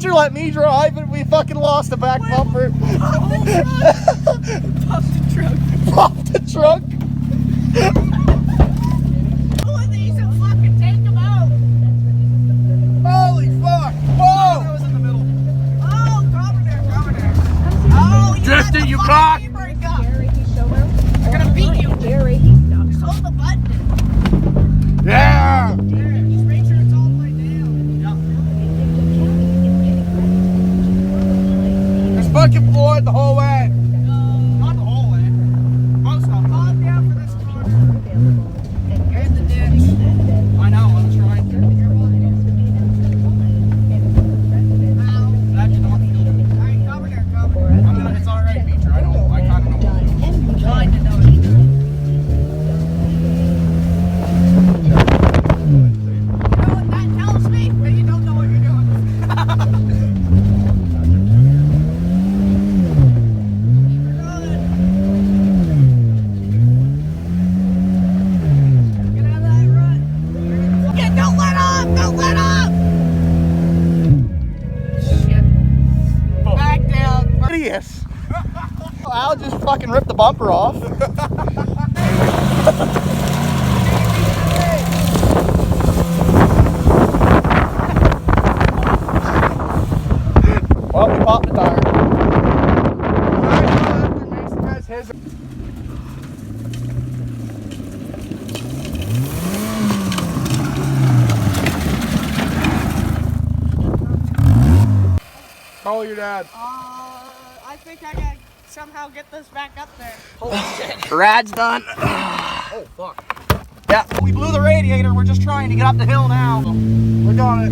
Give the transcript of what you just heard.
You let me drive and we fucking lost the back bumper. Pop the truck. Pop the truck. Pull these and fucking take them out. Holy fuck. Whoa. That was in the middle. Oh, governor. Oh, you Drift got it, the you fucking cock. e-brake up. I'm gonna beat you. Just hold the button. Yeah. Just make sure it's all the way down. Just fucking floor it the whole way. Not the whole way. Most of it. Calm down for this corner. And the ditch. I know, I was trying to. That did not feel good. Alright, governor. It's alright, Beecher. I kind of know what to do. Kind of know. You know what that tells me? That you don't know what you're doing. Get out of that rut. Yeah, don't let up! Don't let up! Shit. Back down. Idiots. Al just fucking ripped the bumper off. Well, we popped the tire. Call your dad. I think I gotta somehow get this back up there. Holy shit. Rad's done. Oh, fuck. Yeah, we blew the radiator. We're just trying to get up the hill now. We're doing it.